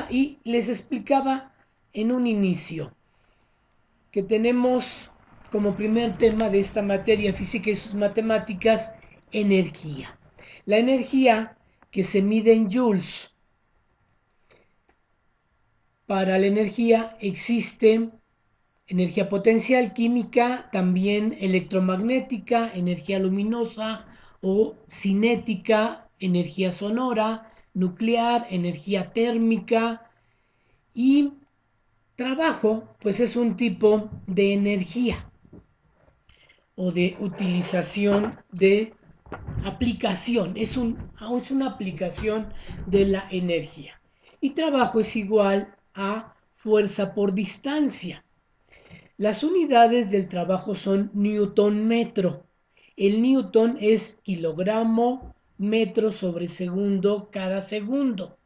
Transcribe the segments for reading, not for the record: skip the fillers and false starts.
Y les explicaba en un inicio que tenemos como primer tema de esta materia física y sus matemáticas energía. La energía que se mide en joules. Para la energía existe energía potencial, química, también electromagnética, energía luminosa o cinética, energía sonora, nuclear, energía térmica y trabajo, pues es un tipo de energía o de utilización de aplicación, es una aplicación de la energía. Y trabajo es igual a fuerza por distancia. Las unidades del trabajo son newton metro. El newton es kilogramo metro sobre segundo cada segundo,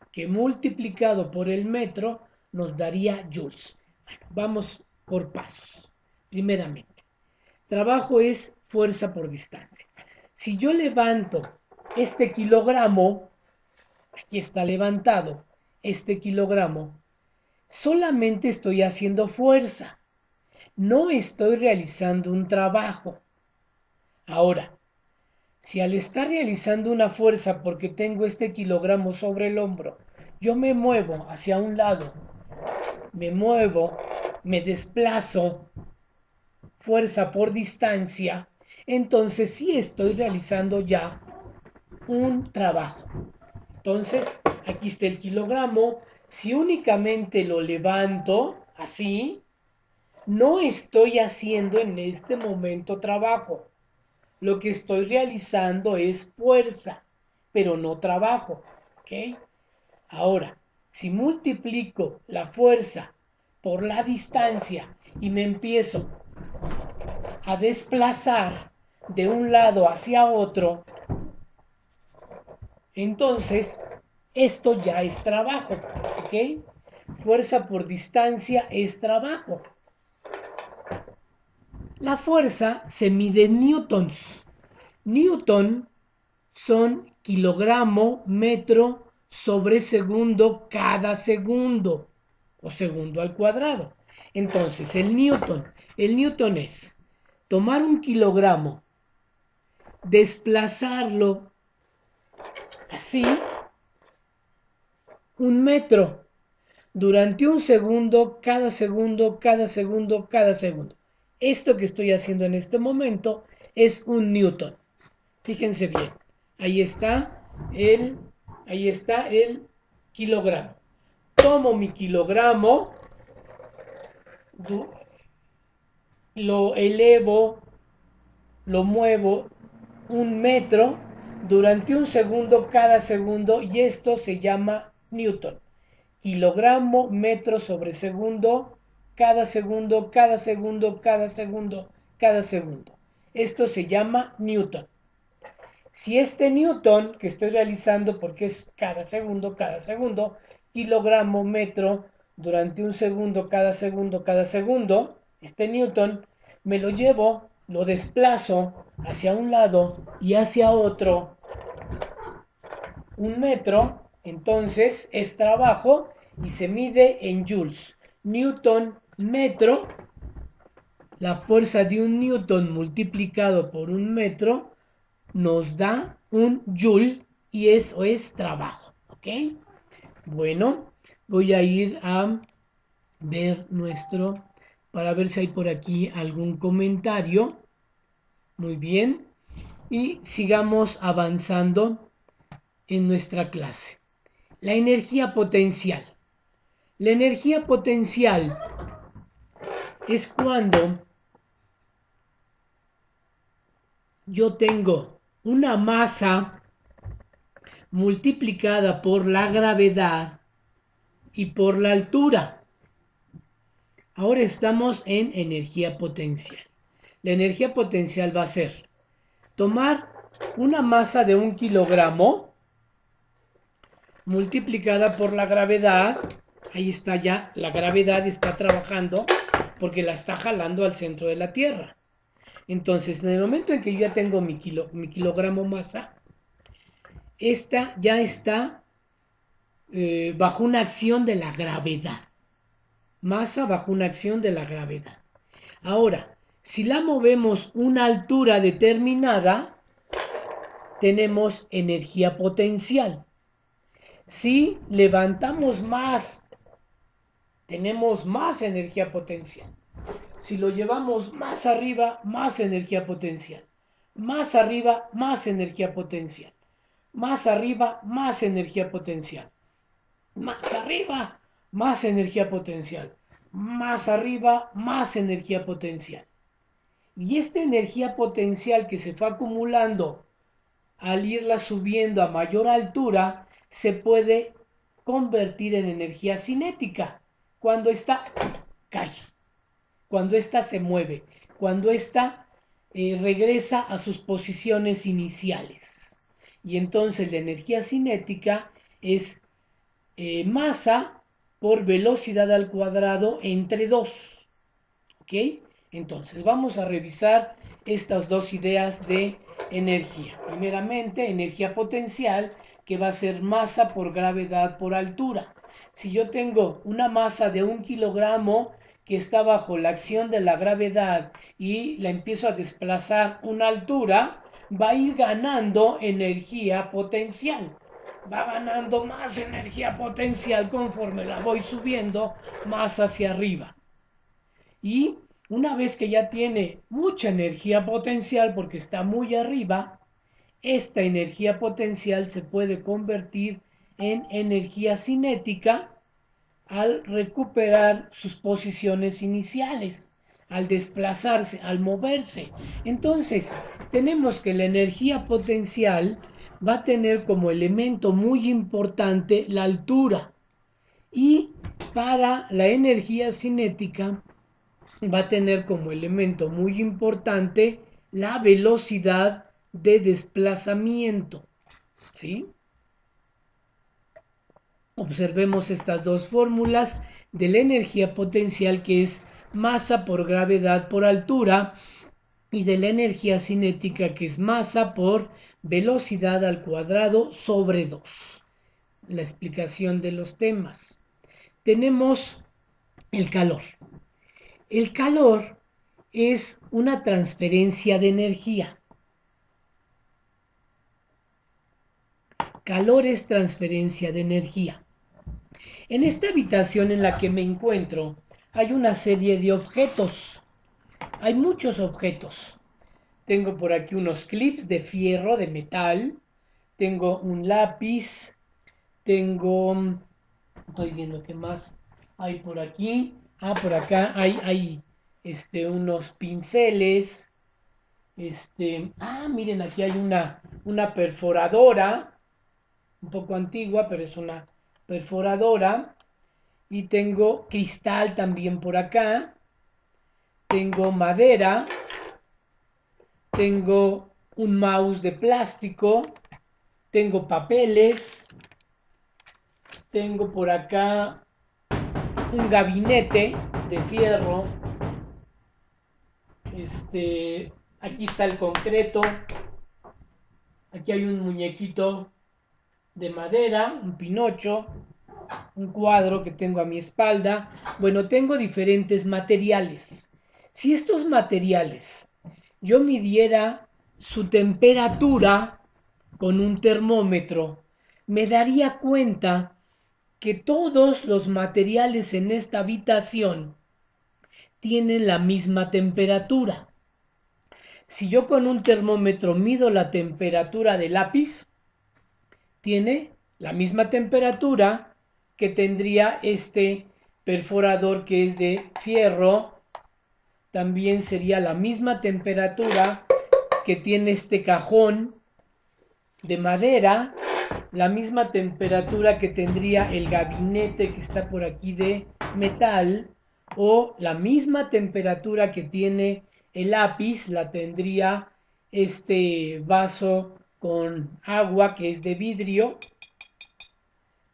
que multiplicado por el metro nos daría joules. Bueno, vamos por pasos. Primeramente, trabajo es fuerza por distancia. Si yo levanto este kilogramo, aquí está levantado, este kilogramo, solamente estoy haciendo fuerza, no estoy realizando un trabajo. Ahora, si al estar realizando una fuerza porque tengo este kilogramo sobre el hombro, yo me muevo hacia un lado, me muevo, me desplazo, fuerza por distancia, entonces sí estoy realizando ya un trabajo. Entonces, aquí está el kilogramo. Si únicamente lo levanto así, no estoy haciendo en este momento trabajo. Lo que estoy realizando es fuerza, pero no trabajo. ¿Ok? Ahora, si multiplico la fuerza por la distancia y me empiezo a desplazar de un lado hacia otro, entonces esto ya es trabajo. ¿Ok? Fuerza por distancia es trabajo. La fuerza se mide en newtons. Newton son kilogramo metro sobre segundo cada segundo o segundo al cuadrado. Entonces el newton es tomar un kilogramo, desplazarlo así un metro durante un segundo, cada segundo, cada segundo, cada segundo. Esto que estoy haciendo en este momento es un newton. Fíjense bien, ahí está el, ahí está el kilogramo. Tomo mi kilogramo, lo elevo, lo muevo un metro durante un segundo cada segundo y esto se llama newton. Kilogramo metro sobre segundo, cada segundo, cada segundo, cada segundo, cada segundo. Esto se llama newton. Si este newton que estoy realizando, porque es cada segundo, kilogramo, metro, durante un segundo, cada segundo, este newton, me lo llevo, lo desplazo hacia un lado y hacia otro, un metro, entonces es trabajo y se mide en joules. Newton metro, la fuerza de un newton multiplicado por un metro nos da un joule y eso es trabajo. ¿Ok? Bueno, voy a ir a ver para ver si hay por aquí algún comentario. Muy bien. Y sigamos avanzando en nuestra clase. La energía potencial. La energía potencial es cuando yo tengo una masa multiplicada por la gravedad y por la altura. Ahora estamos en energía potencial. La energía potencial va a ser tomar una masa de 1 kilogramo multiplicada por la gravedad. Ahí está ya, la gravedad está trabajando porque la está jalando al centro de la Tierra. Entonces, en el momento en que yo ya tengo mi kilogramo masa, esta ya está bajo una acción de la gravedad. Masa bajo una acción de la gravedad. Ahora, si la movemos una altura determinada, tenemos energía potencial. Si levantamos más, tenemos más energía potencial. Si lo llevamos más arriba, más energía potencial. Más arriba, más energía potencial. Más arriba, más energía potencial. Más arriba, más energía potencial. Más arriba, más energía potencial. Y esta energía potencial que se fue acumulando al irla subiendo a mayor altura, se puede convertir en energía cinética. Cuando esta cae, cuando esta se mueve, cuando esta regresa a sus posiciones iniciales. Y entonces la energía cinética es masa por velocidad al cuadrado entre 2. ¿Ok? Entonces vamos a revisar estas dos ideas de energía. Primeramente, energía potencial, que va a ser masa por gravedad por altura. Si yo tengo una masa de 1 kilogramo que está bajo la acción de la gravedad y la empiezo a desplazar una altura, va a ir ganando energía potencial. Va ganando más energía potencial conforme la voy subiendo más hacia arriba. Y una vez que ya tiene mucha energía potencial porque está muy arriba, esta energía potencial se puede convertir en energía cinética al recuperar sus posiciones iniciales, al desplazarse, al moverse. Entonces, tenemos que la energía potencial va a tener como elemento muy importante la altura. Y para la energía cinética va a tener como elemento muy importante la velocidad de desplazamiento. ¿Sí? Observemos estas dos fórmulas de la energía potencial, que es masa por gravedad por altura, y de la energía cinética, que es masa por velocidad al cuadrado sobre 2. La explicación de los temas. Tenemos el calor. El calor es una transferencia de energía. Calor es transferencia de energía. En esta habitación en la que me encuentro hay una serie de objetos. Hay muchos objetos. Tengo por aquí unos clips de fierro, de metal. Tengo un lápiz. Estoy viendo qué más hay por aquí. Por acá hay unos pinceles. Miren, aquí hay una perforadora, un poco antigua, pero es una perforadora. Y tengo cristal también por acá. Tengo madera. Tengo un mouse de plástico. Tengo papeles. Tengo por acá un gabinete de fierro. Aquí está el concreto. Aquí hay un muñequito de madera, un pinocho, un cuadro que tengo a mi espalda. Bueno, tengo diferentes materiales. Si estos materiales yo midiera su temperatura con un termómetro, me daría cuenta que todos los materiales en esta habitación tienen la misma temperatura. Si yo con un termómetro mido la temperatura del lápiz, tiene la misma temperatura que tendría este perforador, que es de fierro. También sería la misma temperatura que tiene este cajón de madera, la misma temperatura que tendría el gabinete que está por aquí de metal, o la misma temperatura que tiene el lápiz la tendría este vaso con agua que es de vidrio.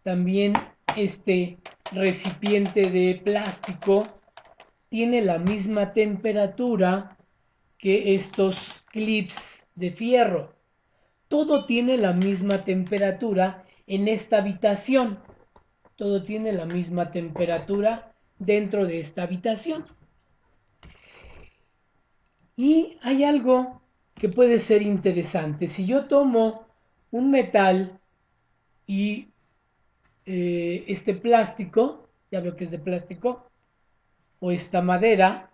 También este recipiente de plástico tiene la misma temperatura que estos clips de fierro. Todo tiene la misma temperatura en esta habitación. todo tiene la misma temperatura dentro de esta habitación. Y hay algo que puede ser interesante. Si yo tomo un metal y este plástico, ya veo que es de plástico, o esta madera,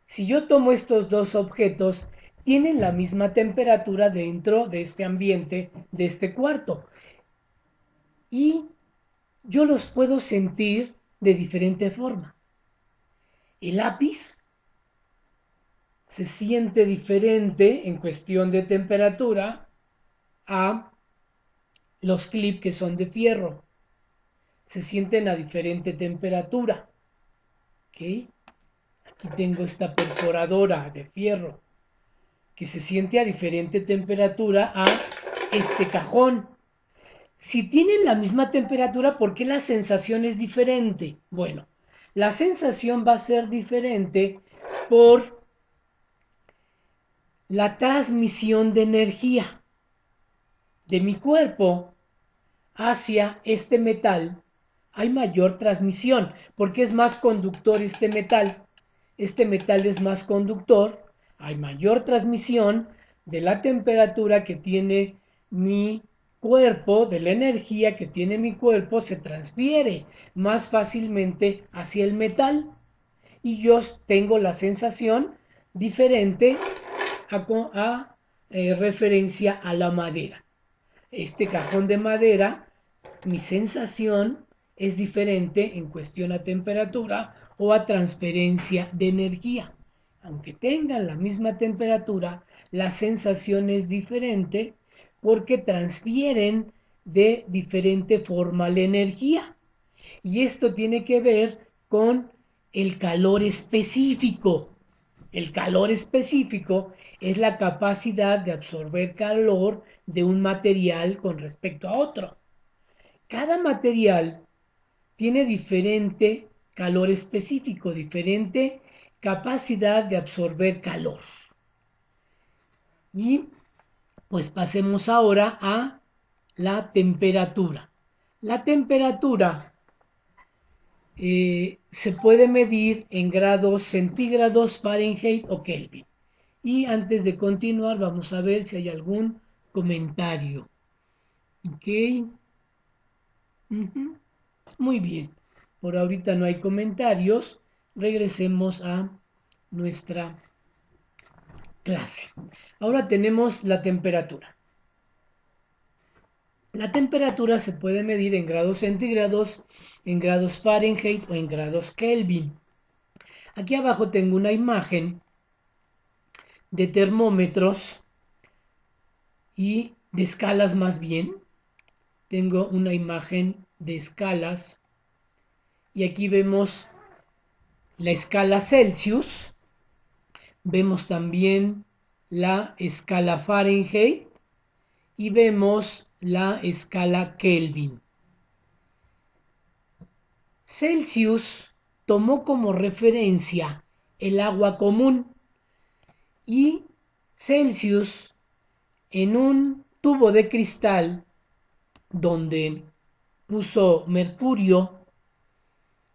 si yo tomo estos dos objetos, tienen la misma temperatura dentro de este ambiente, de este cuarto. Y yo los puedo sentir de diferente forma. El lápiz se siente diferente en cuestión de temperatura a los clips que son de fierro. Se sienten a diferente temperatura. ¿Okay? Aquí tengo esta perforadora de fierro que se siente a diferente temperatura a este cajón. Si tienen la misma temperatura, ¿por qué la sensación es diferente? Bueno, la sensación va a ser diferente por la transmisión de energía de mi cuerpo hacia este metal. Hay mayor transmisión porque es más conductor este metal. Este metal es más conductor, hay mayor transmisión de la temperatura que tiene mi cuerpo, de la energía que tiene mi cuerpo, se transfiere más fácilmente hacia el metal y yo tengo la sensación diferente a referencia a la madera. Este cajón de madera, mi sensación es diferente en cuestión a temperatura o a transferencia de energía. Aunque tengan la misma temperatura, la sensación es diferente porque transfieren de diferente forma la energía. Y esto tiene que ver con el calor específico. El calor específico es la capacidad de absorber calor de un material con respecto a otro. Cada material tiene diferente calor específico, diferente capacidad de absorber calor. Y pues pasemos ahora a la temperatura. La temperatura se puede medir en grados centígrados, Fahrenheit o Kelvin. Y antes de continuar, vamos a ver si hay algún comentario. Ok. Muy bien. Por ahorita no hay comentarios. Regresemos a nuestra clase. Ahora tenemos la temperatura. La temperatura se puede medir en grados centígrados, en grados Fahrenheit o en grados Kelvin. Aquí abajo tengo una imagen de termómetros y de escalas más bien. Tengo una imagen de escalas y aquí vemos la escala Celsius, vemos también la escala Fahrenheit y vemos la escala Kelvin. Celsius tomó como referencia el agua común y Celsius en un tubo de cristal donde puso mercurio,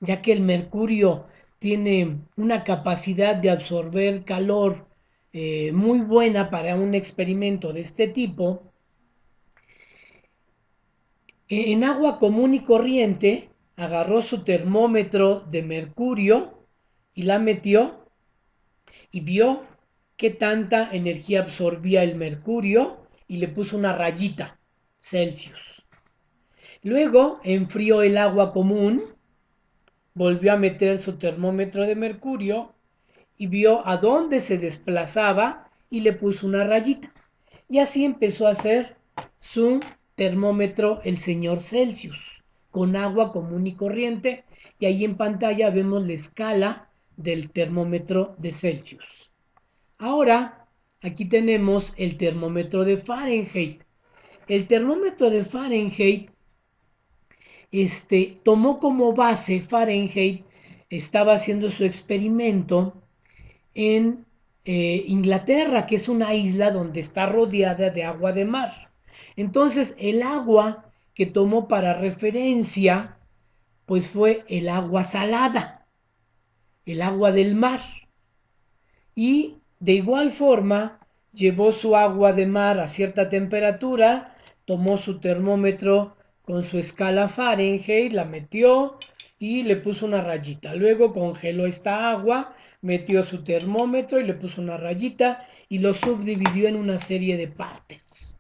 ya que el mercurio tiene una capacidad de absorber calor muy buena para un experimento de este tipo. En agua común y corriente agarró su termómetro de mercurio y la metió y vio qué tanta energía absorbía el mercurio y le puso una rayita Celsius. Luego enfrió el agua común, volvió a meter su termómetro de mercurio y vio a dónde se desplazaba y le puso una rayita. Y así empezó a hacer su termómetro el señor Celsius, con agua común y corriente. Y ahí en pantalla vemos la escala del termómetro de Celsius. Ahora, aquí tenemos el termómetro de Fahrenheit. El termómetro de Fahrenheit tomó como base Fahrenheit, estaba haciendo su experimento en Inglaterra, que es una isla donde está rodeada de agua de mar. Entonces, el agua que tomó para referencia pues fue el agua salada, el agua del mar. Y de igual forma llevó su agua de mar a cierta temperatura, tomó su termómetro con su escala Fahrenheit, la metió y le puso una rayita. Luego congeló esta agua, metió su termómetro y le puso una rayita y lo subdividió en una serie de partes.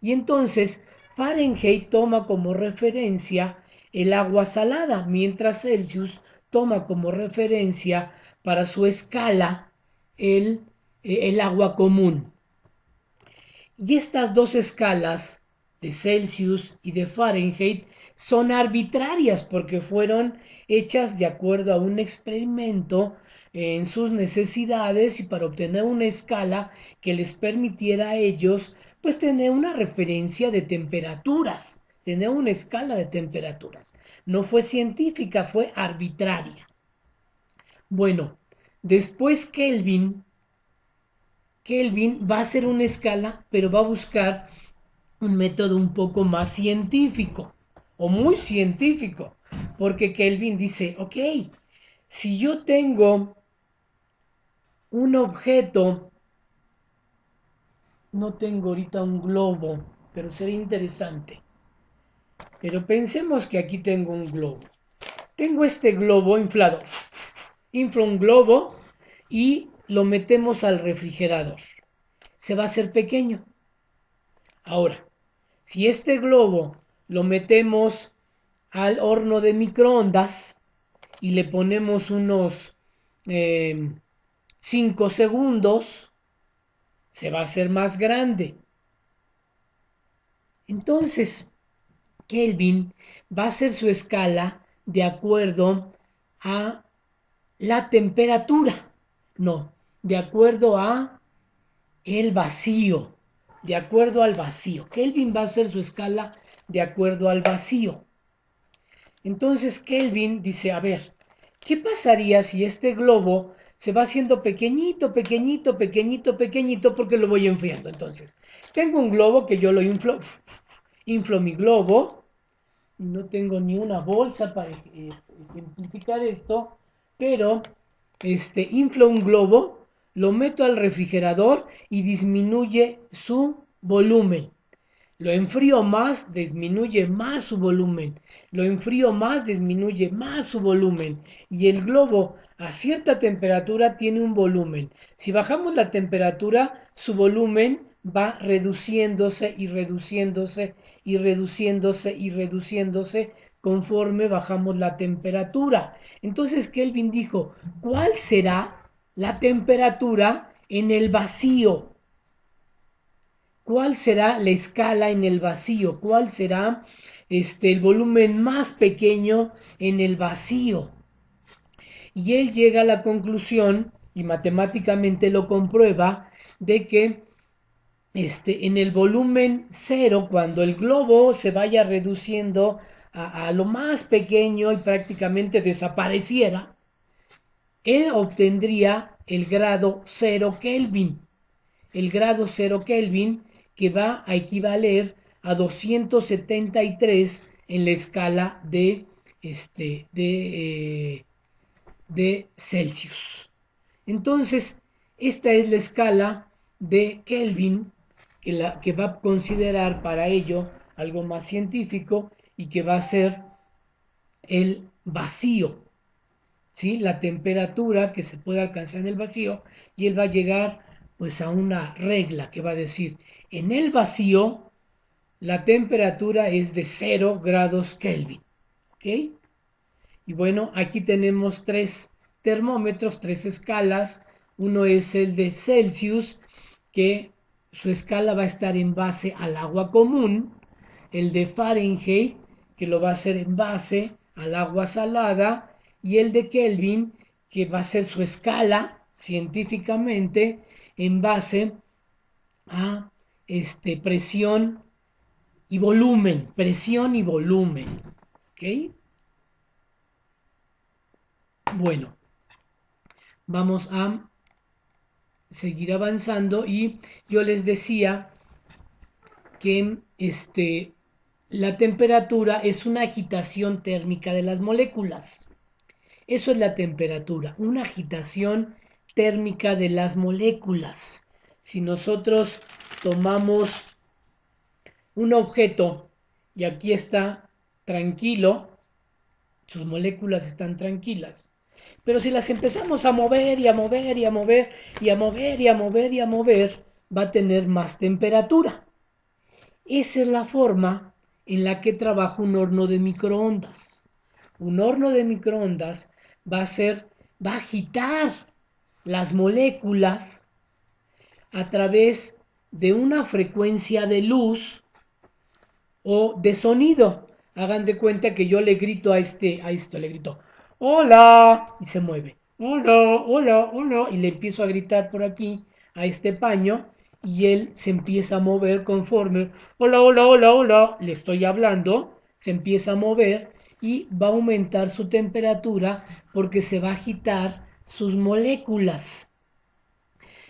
Y entonces Fahrenheit toma como referencia el agua salada, mientras Celsius toma como referencia para su escala el agua común. Y estas dos escalas de Celsius y de Fahrenheit son arbitrarias porque fueron hechas de acuerdo a un experimento en sus necesidades y para obtener una escala que les permitiera a ellos pues tener una referencia de temperaturas, tener una escala de temperaturas. No fue científica, fue arbitraria. Bueno, después Kelvin va a hacer una escala, pero va a buscar un método un poco más científico o muy científico, porque Kelvin dice, ok, si yo tengo un objeto, no tengo ahorita un globo, pero sería interesante, pero pensemos que aquí tengo un globo. Tengo este globo inflado, inflo un globo y lo metemos al refrigerador. Se va a hacer pequeño. Ahora, si este globo lo metemos al horno de microondas y le ponemos unos 5 segundos, se va a hacer más grande. Entonces, Kelvin va a hacer su escala de acuerdo a la temperatura, no, de acuerdo a el vacío, de acuerdo al vacío. Kelvin va a hacer su escala de acuerdo al vacío. Entonces Kelvin dice, a ver, ¿qué pasaría si este globo se va haciendo pequeñito, pequeñito, pequeñito, pequeñito, porque lo voy enfriando? Entonces, tengo un globo que yo lo inflo mi globo, y no tengo ni una bolsa para ejemplificar esto, pero inflo un globo, lo meto al refrigerador y disminuye su volumen. Lo enfrío más, disminuye más su volumen. Lo enfrío más, disminuye más su volumen. Y el globo a cierta temperatura tiene un volumen. Si bajamos la temperatura, su volumen va reduciéndose y reduciéndose y reduciéndose y reduciéndose conforme bajamos la temperatura. Entonces Kelvin dijo, ¿cuál será la temperatura en el vacío? ¿Cuál será la escala en el vacío? ¿Cuál será el volumen más pequeño en el vacío? Y él llega a la conclusión, y matemáticamente lo comprueba, de que en el volumen cero, cuando el globo se vaya reduciendo a lo más pequeño y prácticamente desapareciera, él obtendría el grado 0 Kelvin. El grado 0 Kelvin que va a equivaler a 273 en la escala de Celsius. Entonces, esta es la escala de Kelvin que va a considerar para ello algo más científico y que va a ser el vacío, ¿sí? La temperatura que se puede alcanzar en el vacío, y él va a llegar pues a una regla que va a decir, en el vacío la temperatura es de 0 grados Kelvin, ¿ok? Y bueno, aquí tenemos tres termómetros, tres escalas. Uno es el de Celsius, que su escala va a estar en base al agua común. El de Fahrenheit, que lo va a hacer en base al agua salada. Y el de Kelvin, que va a ser su escala científicamente en base a presión y volumen. Presión y volumen. ¿Ok? Bueno, vamos a seguir avanzando y yo les decía que la temperatura es una agitación térmica de las moléculas. Eso es la temperatura, una agitación térmica de las moléculas. Si nosotros tomamos un objeto y aquí está tranquilo, sus moléculas están tranquilas. Pero si las empezamos a mover y a mover y a mover y a mover y a mover y a mover, va a tener más temperatura. Esa es la forma en la que trabaja un horno de microondas. Un horno de microondas va a agitar las moléculas a través de una frecuencia de luz o de sonido. Hagan de cuenta que yo le grito a esto le grito, hola, y se mueve, hola, hola, hola, y le empiezo a gritar por aquí a este paño, y él se empieza a mover conforme, hola, hola, hola, hola, le estoy hablando, se empieza a mover y va a aumentar su temperatura porque se va a agitar sus moléculas.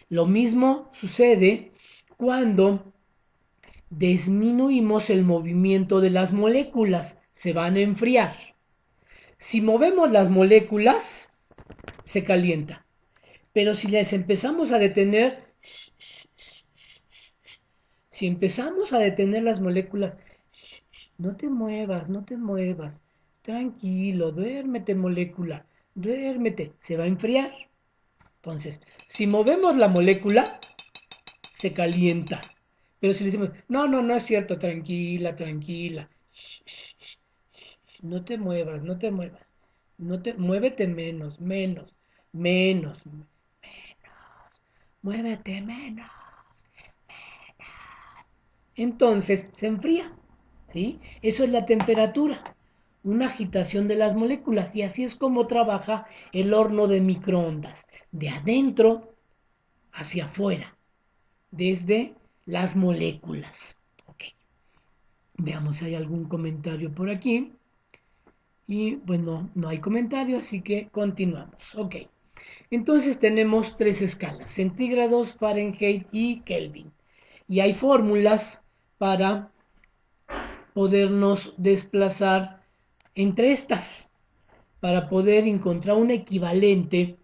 Lo mismo sucede cuando disminuimos el movimiento de las moléculas, se van a enfriar. Si movemos las moléculas, se calienta. Pero si les empezamos a detener, si empezamos a detener las moléculas, no te muevas, no te muevas, tranquilo, duérmete molécula, duérmete, se va a enfriar. Entonces, si movemos la molécula, se calienta. Pero si le decimos, no, no, no es cierto, tranquila, tranquila, no te muevas, no te muevas, muévete menos, menos, menos, muévete menos. Entonces se enfría, ¿sí? Eso es la temperatura, una agitación de las moléculas, y así es como trabaja el horno de microondas, de adentro hacia afuera, desde las moléculas. Ok, veamos si hay algún comentario por aquí. Y bueno, no hay comentario, así que continuamos. Ok, entonces tenemos tres escalas, centígrados, Fahrenheit y Kelvin. Y hay fórmulas para podernos desplazar entre estas, para poder encontrar un equivalente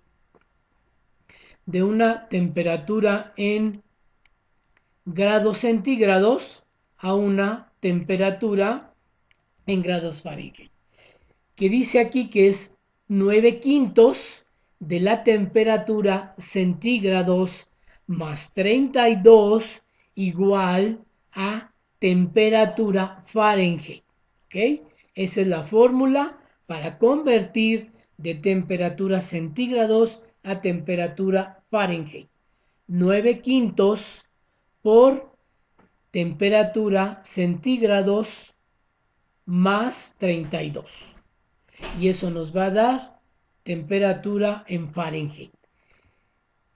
de una temperatura en grados centígrados a una temperatura en grados Fahrenheit, que dice aquí que es 9/5 de la temperatura centígrados más 32 igual a temperatura Fahrenheit. ¿Ok? Esa es la fórmula para convertir de temperatura centígrados a temperatura Fahrenheit. 9/5 por temperatura centígrados más 32. Y eso nos va a dar temperatura en Fahrenheit.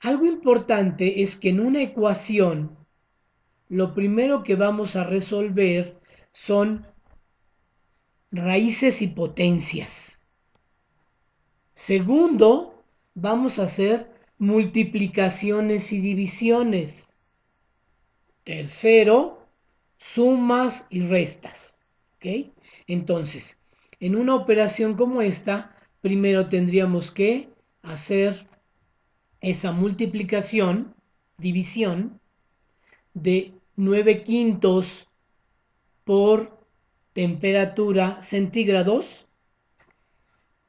Algo importante es que en una ecuación lo primero que vamos a resolver son raíces y potencias. Segundo, vamos a hacer multiplicaciones y divisiones. Tercero, sumas y restas. ¿Ok? Entonces, en una operación como esta, primero tendríamos que hacer esa multiplicación, división, de 9/5 por temperatura centígrados,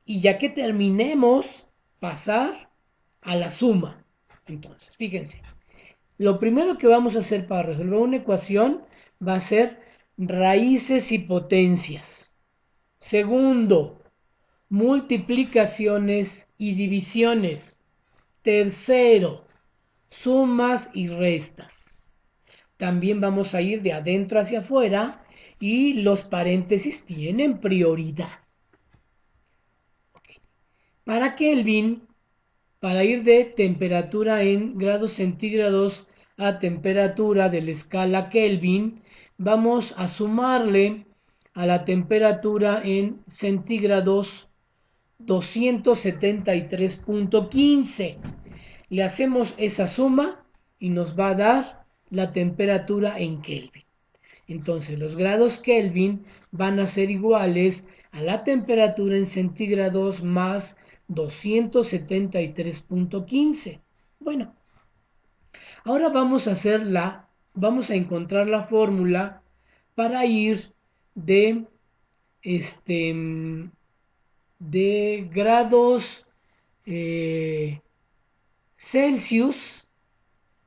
y ya que terminemos, pasar a la suma. Entonces, fíjense, lo primero que vamos a hacer para resolver una ecuación va a ser raíces y potencias. Segundo, multiplicaciones y divisiones. Tercero, sumas y restas. También vamos a ir de adentro hacia afuera y los paréntesis tienen prioridad. Okay. Para Kelvin, para ir de temperatura en grados centígrados a temperatura de la escala Kelvin, vamos a sumarle a la temperatura en centígrados 273.15. Le hacemos esa suma y nos va a dar la temperatura en Kelvin. Entonces los grados Kelvin van a ser iguales a la temperatura en centígrados más 273.15. Bueno, ahora vamos a encontrar la fórmula para ir de de grados Celsius,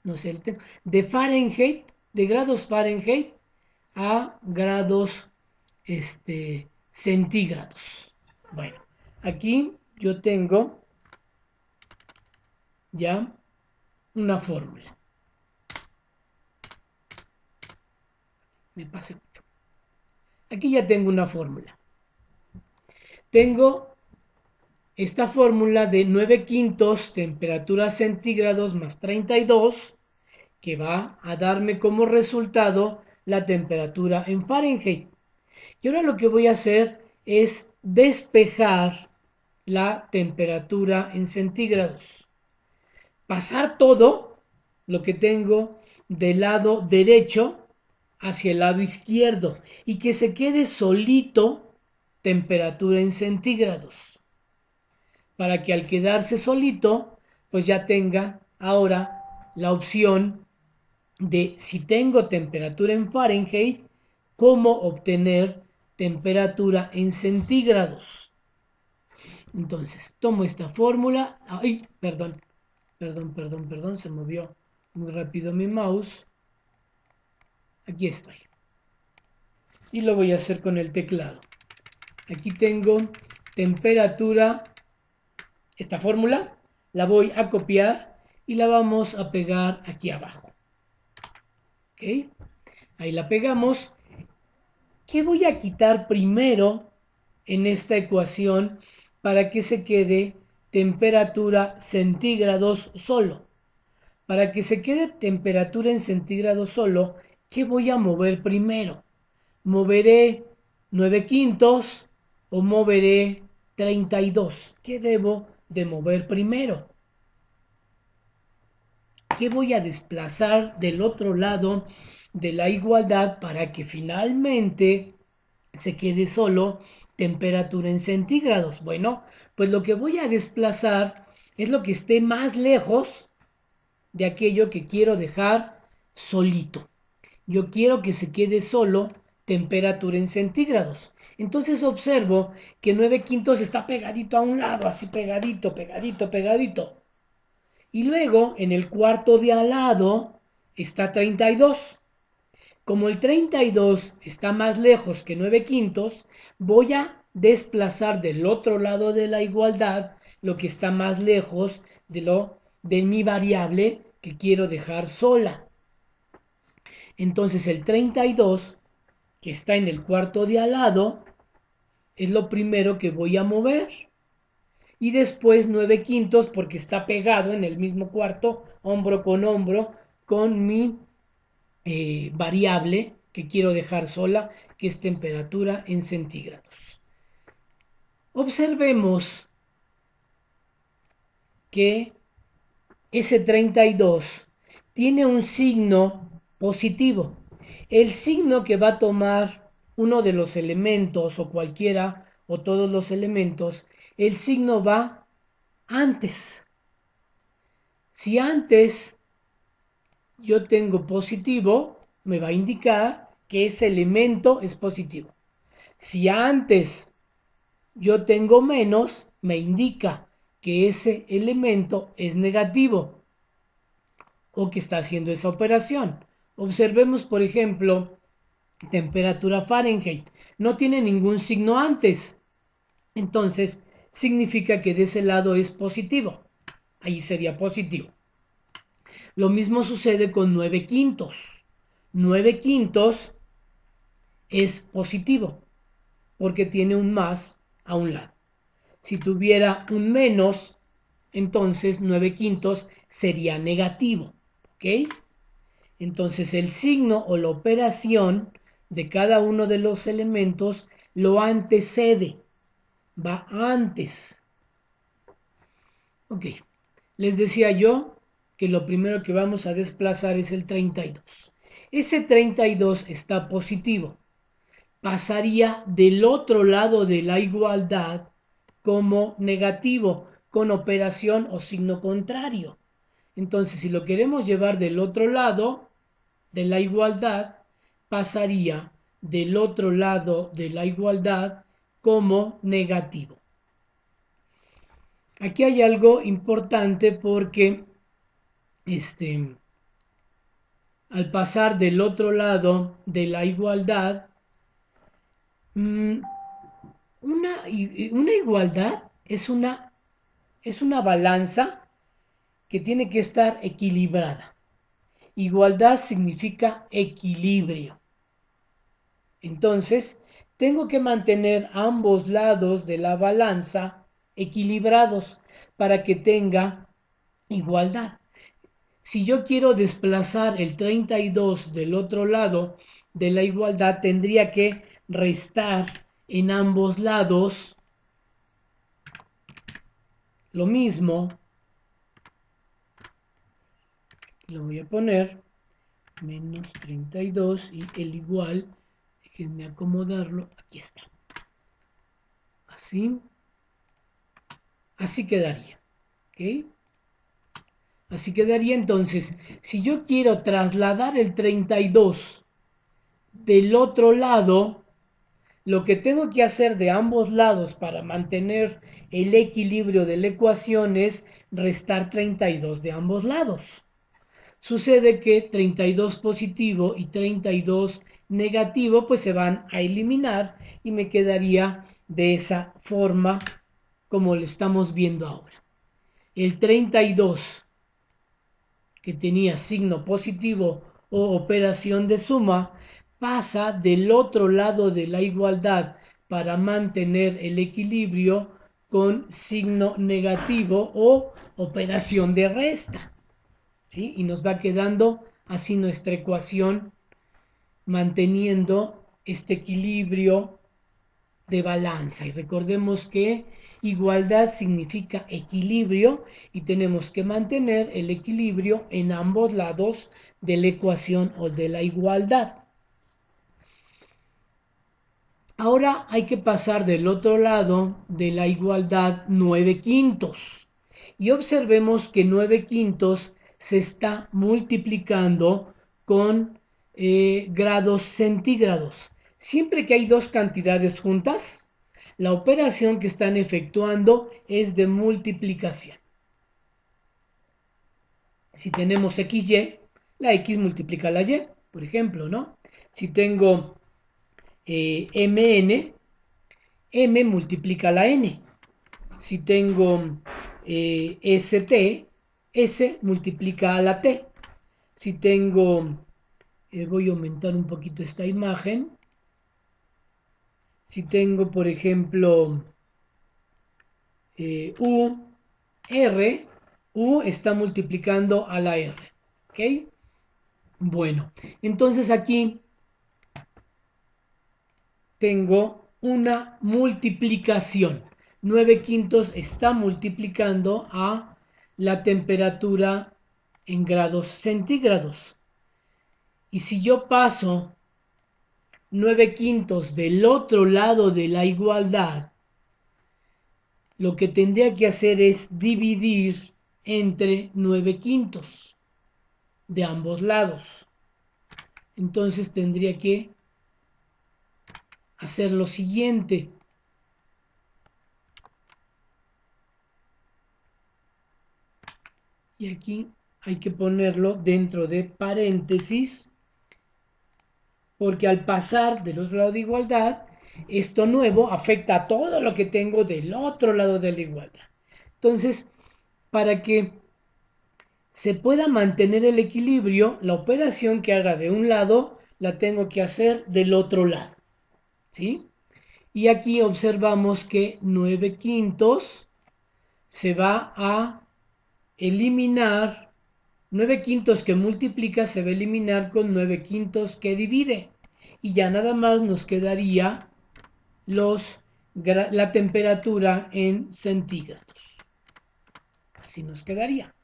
no sé, de Fahrenheit, de grados Fahrenheit a grados centígrados. Bueno, aquí yo tengo ya una fórmula. Me pase mucho. Aquí ya tengo una fórmula. Tengo esta fórmula de 9 quintos temperatura centígrados más 32 que va a darme como resultado la temperatura en Fahrenheit. Y ahora lo que voy a hacer es despejar la temperatura en centígrados. Pasar todo lo que tengo del lado derecho hacia el lado izquierdo y que se quede solito temperatura en centígrados. Para que al quedarse solito, pues ya tenga ahora la opción de si tengo temperatura en Fahrenheit, cómo obtener temperatura en centígrados. Entonces, tomo esta fórmula. Ay, perdón, se movió muy rápido mi mouse. Aquí estoy. Y lo voy a hacer con el teclado. Aquí tengo temperatura. Esta fórmula la voy a copiar y la vamos a pegar aquí abajo. ¿Ok? Ahí la pegamos. ¿Qué voy a quitar primero en esta ecuación para que se quede temperatura centígrados solo? Para que se quede temperatura en centígrados solo, ¿qué voy a mover primero? ¿Moveré 9 quintos o moveré 32? ¿Qué debo de mover primero? ¿Qué voy a desplazar del otro lado de la igualdad para que finalmente se quede solo temperatura en centígrados? Bueno, pues lo que voy a desplazar es lo que esté más lejos de aquello que quiero dejar solito. Yo quiero que se quede solo temperatura en centígrados. Entonces observo que 9 quintos está pegadito a un lado, así pegadito, pegadito, pegadito. Y luego en el cuarto de al lado está 32. Como el 32 está más lejos que 9 quintos, voy a desplazar del otro lado de la igualdad lo que está más lejos de mi variable que quiero dejar sola. Entonces el 32, que está en el cuarto de al lado, es lo primero que voy a mover. Y después 9 quintos porque está pegado en el mismo cuarto, hombro con mi variable que quiero dejar sola, que es temperatura en centígrados. Observemos que ese 32 tiene un signo positivo. El signo que va a tomar uno de los elementos o cualquiera o todos los elementos, el signo va antes. Si antes yo tengo positivo, me va a indicar que ese elemento es positivo. Si antes yo tengo menos, me indica que ese elemento es negativo o que está haciendo esa operación. Observemos, por ejemplo, temperatura Fahrenheit. No tiene ningún signo antes. Entonces, significa que de ese lado es positivo. Ahí sería positivo. Lo mismo sucede con 9 quintos. 9 quintos es positivo porque tiene un más a un lado. Si tuviera un menos, entonces 9 quintos sería negativo. ¿Ok? Entonces el signo o la operación de cada uno de los elementos lo antecede, va antes. Ok, les decía yo que lo primero que vamos a desplazar es el 32. Ese 32 está positivo. Pasaría del otro lado de la igualdad como negativo, con operación o signo contrario. Entonces, si lo queremos llevar del otro lado de la igualdad, pasaría del otro lado de la igualdad como negativo. Aquí hay algo importante porque al pasar del otro lado de la igualdad, una igualdad es una balanza que tiene que estar equilibrada. Igualdad significa equilibrio. Entonces, tengo que mantener ambos lados de la balanza equilibrados para que tenga igualdad. Si yo quiero desplazar el 32 del otro lado de la igualdad, tendría que restar en ambos lados lo mismo. Lo voy a poner menos 32 y el igual, déjenme acomodarlo, aquí está. Así quedaría. ¿Ok? Así quedaría entonces, si yo quiero trasladar el 32 del otro lado, lo que tengo que hacer de ambos lados para mantener el equilibrio de la ecuación es restar 32 de ambos lados. Sucede que 32 positivo y 32 negativo pues se van a eliminar y me quedaría de esa forma como lo estamos viendo ahora. El 32 que tenía signo positivo o operación de suma pasa del otro lado de la igualdad para mantener el equilibrio con signo negativo o operación de resta. ¿Sí? Y nos va quedando así nuestra ecuación manteniendo este equilibrio de balanza. Y recordemos que igualdad significa equilibrio y tenemos que mantener el equilibrio en ambos lados de la ecuación o de la igualdad. Ahora hay que pasar del otro lado de la igualdad 9 quintos. Y observemos que 9 quintos se está multiplicando con grados centígrados. Siempre que hay dos cantidades juntas, la operación que están efectuando es de multiplicación. Si tenemos XY, la X multiplica la Y, por ejemplo, ¿no? Si tengo MN, M multiplica la N. Si tengo ST, S multiplica a la T. Si tengo, voy a aumentar un poquito esta imagen. Si tengo, por ejemplo, U, R, U está multiplicando a la R. ¿Ok? Bueno, entonces aquí tengo una multiplicación. 9 quintos está multiplicando a la temperatura en grados centígrados. Y si yo paso 9 quintos del otro lado de la igualdad, lo que tendría que hacer es dividir entre 9 quintos de ambos lados. Entonces tendría que hacer lo siguiente. Y aquí hay que ponerlo dentro de paréntesis, porque al pasar del otro lado de igualdad, esto nuevo afecta a todo lo que tengo del otro lado de la igualdad. Entonces, para que se pueda mantener el equilibrio, la operación que haga de un lado la tengo que hacer del otro lado. ¿Sí? Y aquí observamos que 9 quintos se va a eliminar, 9 quintos que multiplica se va a eliminar con 9 quintos que divide. Y ya nada más nos quedaría la temperatura en centígrados. Así nos quedaría.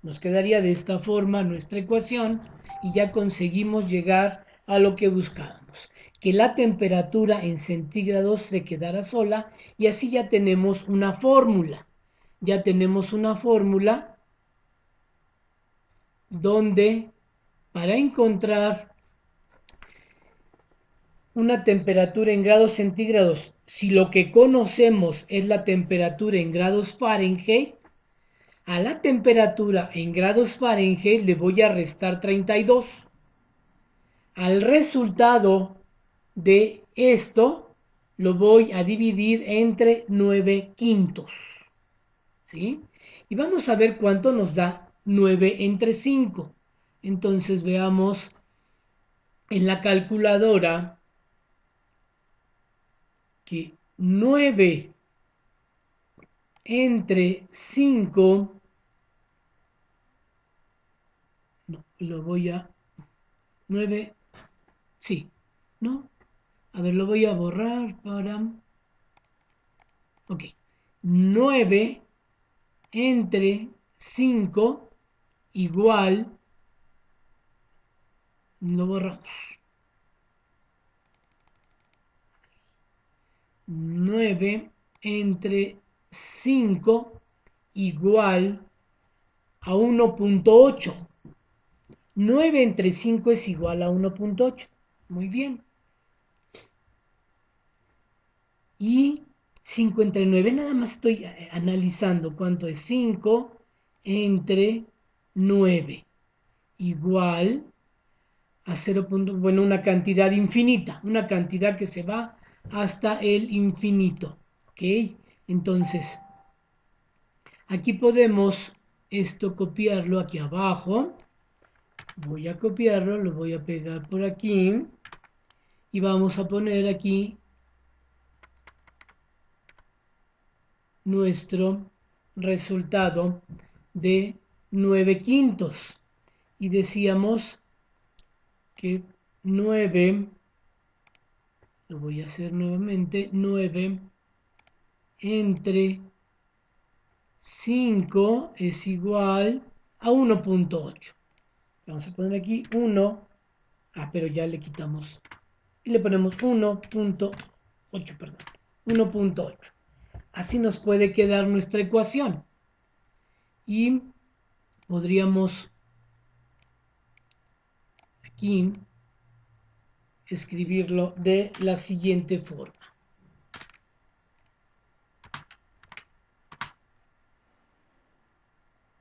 Nos quedaría de esta forma nuestra ecuación y ya conseguimos llegar a lo que buscábamos, que la temperatura en centígrados se quedara sola y así ya tenemos una fórmula. Ya tenemos una fórmula donde para encontrar una temperatura en grados centígrados, si lo que conocemos es la temperatura en grados Fahrenheit, a la temperatura en grados Fahrenheit le voy a restar 32. Al resultado de esto lo voy a dividir entre 9 quintos. ¿Sí? Y vamos a ver cuánto nos da 9 entre 5. Entonces veamos en la calculadora que 9 entre 5, no, lo voy a 9, sí, no, a ver, lo voy a borrar para, ok, 9 entre 5 igual, lo borramos, 9 entre 5 igual a 1.8. 9 entre 5 es igual a 1.8. Muy bien. Y 5 entre 9, nada más estoy analizando cuánto es 5 entre 9 igual a 0. Bueno, una cantidad infinita, una cantidad que se va hasta el infinito. ¿Ok? Entonces, aquí podemos esto copiarlo aquí abajo. Voy a copiarlo, lo voy a pegar por aquí y vamos a poner aquí nuestro resultado de 9 quintos. Y decíamos que 9, lo voy a hacer nuevamente, 9 entre 5 es igual a 1.8. Vamos a poner aquí 1, pero ya le quitamos y le ponemos 1.8, perdón, 1.8. Así nos puede quedar nuestra ecuación. Y podríamos aquí escribirlo de la siguiente forma.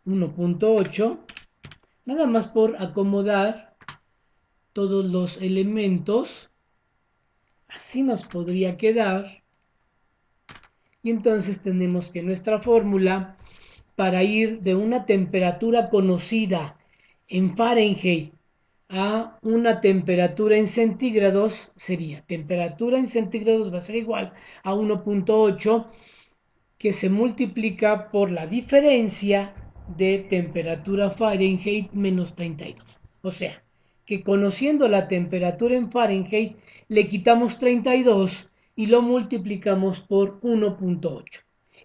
1.8, nada más por acomodar todos los elementos, así nos podría quedar. Y entonces tenemos que nuestra fórmula para ir de una temperatura conocida en Fahrenheit a una temperatura en centígrados sería temperatura en centígrados va a ser igual a 1.8 que se multiplica por la diferencia de temperatura Fahrenheit menos 32. O sea, que conociendo la temperatura en Fahrenheit le quitamos 32 y lo multiplicamos por 1.8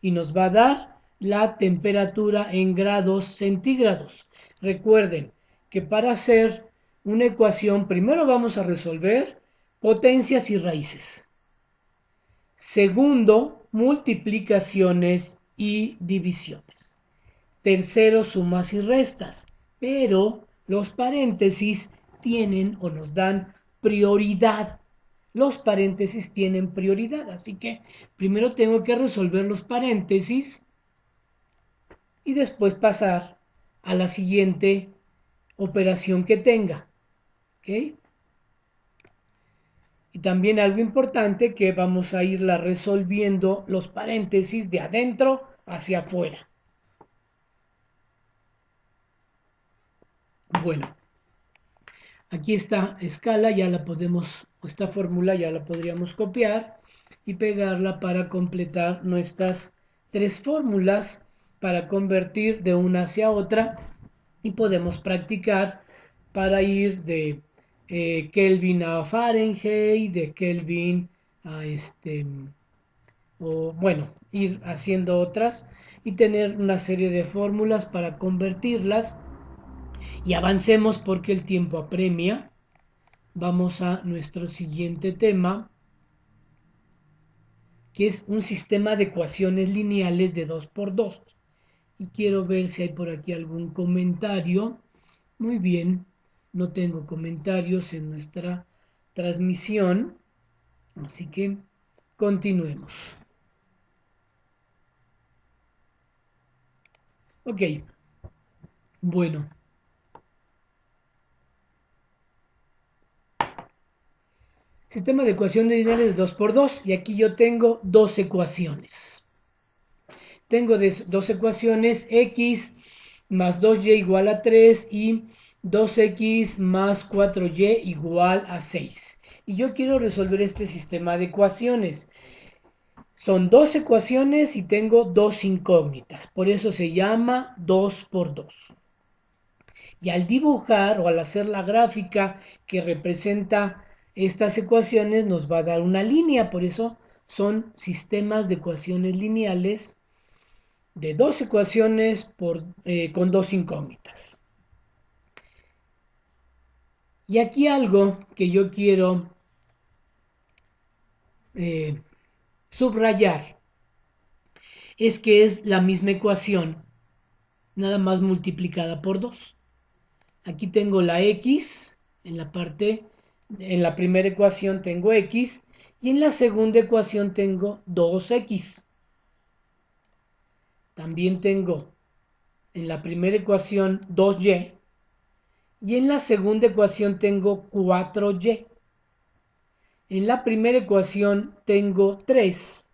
y nos va a dar la temperatura en grados centígrados. Recuerden que para hacer una ecuación primero vamos a resolver potencias y raíces. Segundo, multiplicaciones y divisiones. Tercero, sumas y restas. Pero los paréntesis tienen o nos dan prioridad. Los paréntesis tienen prioridad, así que primero tengo que resolver los paréntesis y después pasar a la siguiente operación que tenga. ¿Ok? Y también algo importante que vamos a irla resolviendo los paréntesis de adentro hacia afuera. Bueno, aquí esta escala ya la podemos, esta fórmula ya la podríamos copiar y pegarla para completar nuestras tres fórmulas para convertir de una hacia otra y podemos practicar para ir de Kelvin a Fahrenheit, de Kelvin a o bueno, ir haciendo otras y tener una serie de fórmulas para convertirlas Y avancemos porque el tiempo apremia. Vamos a nuestro siguiente tema, que es un sistema de ecuaciones lineales de 2 por 2. Y quiero ver si hay por aquí algún comentario. Muy bien, no tengo comentarios en nuestra transmisión, así que continuemos. Ok, bueno. Sistema de ecuaciones lineales de 2 por 2 y aquí yo tengo dos ecuaciones. Tengo dos ecuaciones, x más 2y igual a 3 y 2x más 4y igual a 6. Y yo quiero resolver este sistema de ecuaciones. Son dos ecuaciones y tengo dos incógnitas, por eso se llama 2 por 2. Y al dibujar o al hacer la gráfica que representa estas ecuaciones nos va a dar una línea, por eso son sistemas de ecuaciones lineales de dos ecuaciones con dos incógnitas. Y aquí algo que yo quiero subrayar es que es la misma ecuación, nada más multiplicada por 2. Aquí tengo la x, en la primera ecuación tengo x y en la segunda ecuación tengo 2x. También tengo en la primera ecuación 2y y en la segunda ecuación tengo 4y. En la primera ecuación tengo 3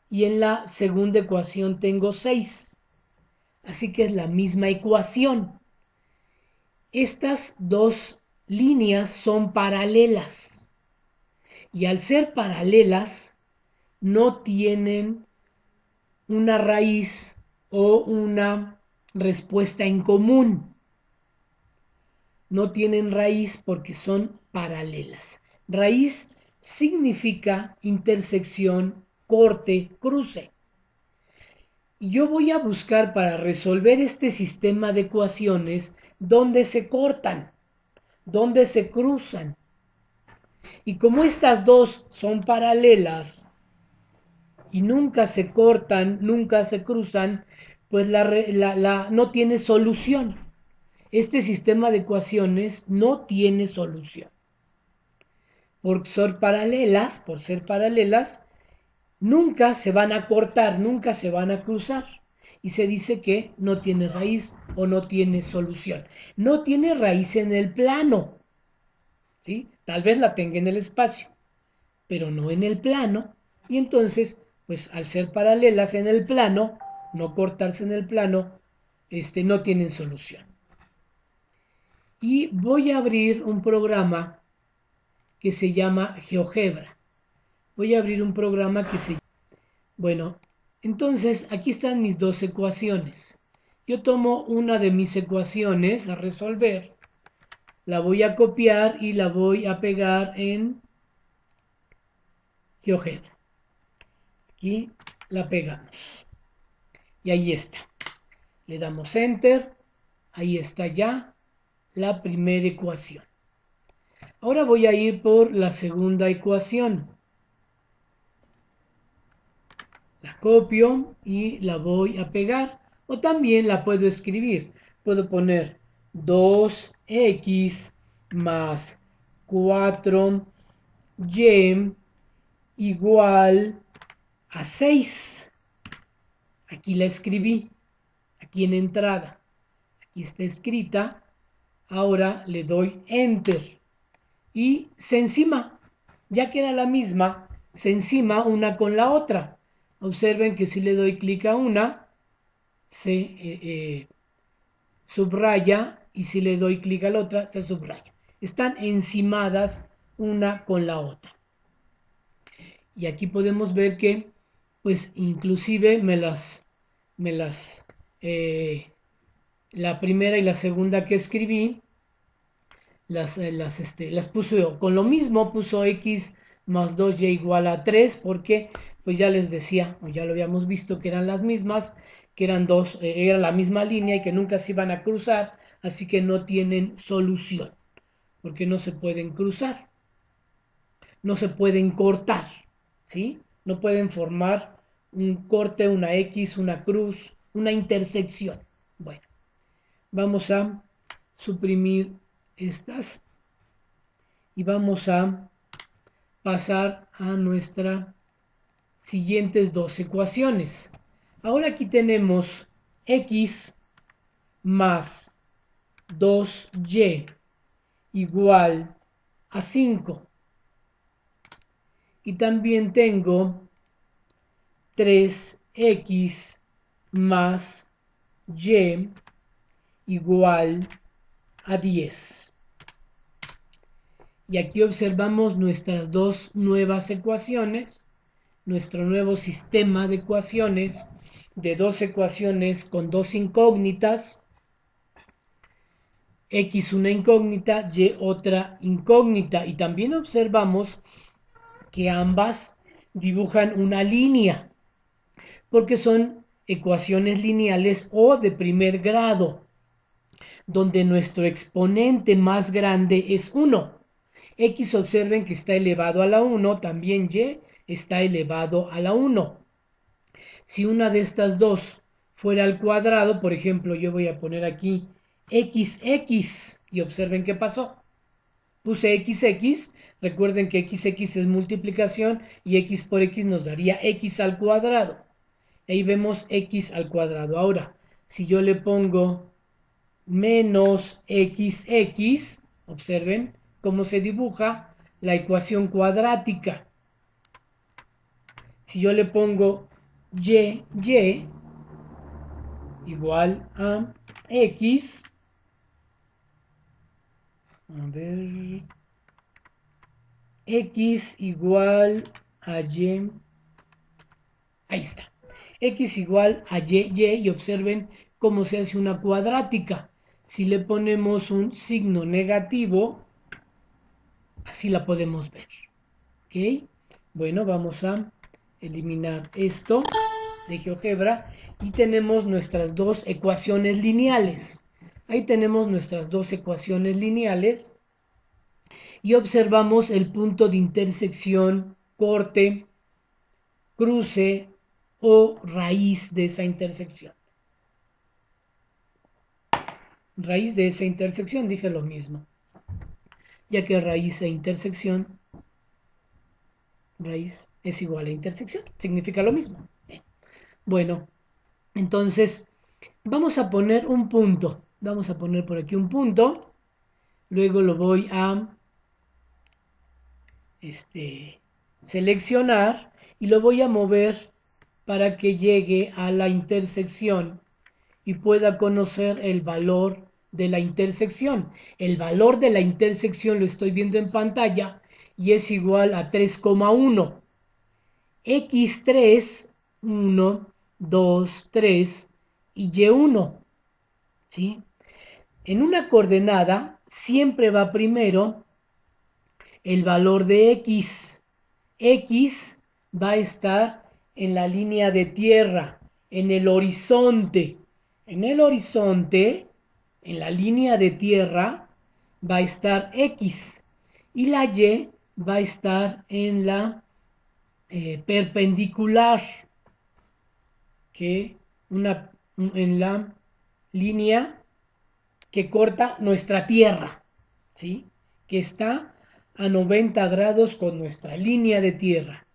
y en la segunda ecuación tengo 6. Así que es la misma ecuación. Estas dos líneas son paralelas y al ser paralelas no tienen una raíz o una respuesta en común. No tienen raíz porque son paralelas. Raíz significa intersección, corte, cruce. Y yo voy a buscar para resolver este sistema de ecuaciones dónde se cortan, dónde se cruzan. Y como estas dos son paralelas y nunca se cortan, nunca se cruzan, pues no tiene solución. Este sistema de ecuaciones no tiene solución. Por ser paralelas, nunca se van a cortar, nunca se van a cruzar. Y se dice que no tiene raíz o no tiene solución. No tiene raíz en el plano, ¿sí? Tal vez la tenga en el espacio, pero no en el plano. Y entonces, pues al ser paralelas en el plano, no cortarse en el plano, no tienen solución. Y voy a abrir un programa que se llama GeoGebra. Voy a abrir un programa que se llama... Bueno, entonces aquí están mis dos ecuaciones. Yo tomo una de mis ecuaciones a resolver, la voy a copiar y la voy a pegar en GeoGebra. Aquí la pegamos. Y ahí está. Le damos Enter. Ahí está ya la primera ecuación. Ahora voy a ir por la segunda ecuación. La copio y la voy a pegar. O también la puedo escribir. Puedo poner 2x más 4y igual a 6. Aquí la escribí. Aquí en entrada. Aquí está escrita. Ahora le doy Enter. Y se encima. Ya que era la misma, se encima una con la otra. Observen que si le doy clic a una, se subraya y si le doy clic a la otra, se subraya. Están encimadas una con la otra. Y aquí podemos ver que, pues inclusive la primera y la segunda que escribí, las puso con lo mismo, puso x más 2y igual a 3, porque pues ya les decía, o ya lo habíamos visto que eran las mismas, que eran dos, era la misma línea y que nunca se iban a cruzar, así que no tienen solución, porque no se pueden cruzar, no se pueden cortar, ¿sí? No pueden formar un corte, una X, una cruz, una intersección. Bueno, vamos a suprimir estas y vamos a pasar a nuestras siguientes dos ecuaciones. Ahora aquí tenemos X más 2Y igual a 5. Y también tengo 3x más y igual a 10. Y aquí observamos nuestras dos nuevas ecuaciones, nuestro nuevo sistema de ecuaciones, de dos ecuaciones con dos incógnitas, x una incógnita, y otra incógnita. Y también observamos que ambas dibujan una línea, porque son ecuaciones lineales o de primer grado, donde nuestro exponente más grande es 1. X observen que está elevado a la 1, también Y está elevado a la 1. Si una de estas dos fuera al cuadrado, por ejemplo, yo voy a poner aquí XX y observen qué pasó. Puse XX, recuerden que XX es multiplicación y X por X nos daría X al cuadrado. Ahí vemos X al cuadrado. Ahora, si yo le pongo menos XX, observen cómo se dibuja la ecuación cuadrática. Si yo le pongo Y igual a X, a ver, X igual a Y, ahí está, X igual a y observen cómo se hace una cuadrática. Si le ponemos un signo negativo, así la podemos ver. ¿Ok? Bueno, vamos a eliminar esto de GeoGebra y tenemos nuestras dos ecuaciones lineales. Ahí tenemos nuestras dos ecuaciones lineales y observamos el punto de intersección, corte, cruce o raíz de esa intersección. Raíz de esa intersección, dije lo mismo, ya que raíz e intersección, raíz es igual a intersección, significa lo mismo. Bueno, entonces vamos a poner un punto, vamos a poner por aquí un punto, luego lo voy a seleccionar y lo voy a mover para que llegue a la intersección y pueda conocer el valor de la intersección. El valor de la intersección lo estoy viendo en pantalla y es igual a 3,1. X3, 1, 2, 3 y Y1. ¿Sí? En una coordenada siempre va primero el valor de X. X va a estar en la línea de tierra, en el horizonte. En el horizonte, en la línea de tierra, va a estar X. Y la Y va a estar en la perpendicular, que en la línea que corta nuestra tierra, ¿sí? Que está a 90 grados con nuestra línea de tierra,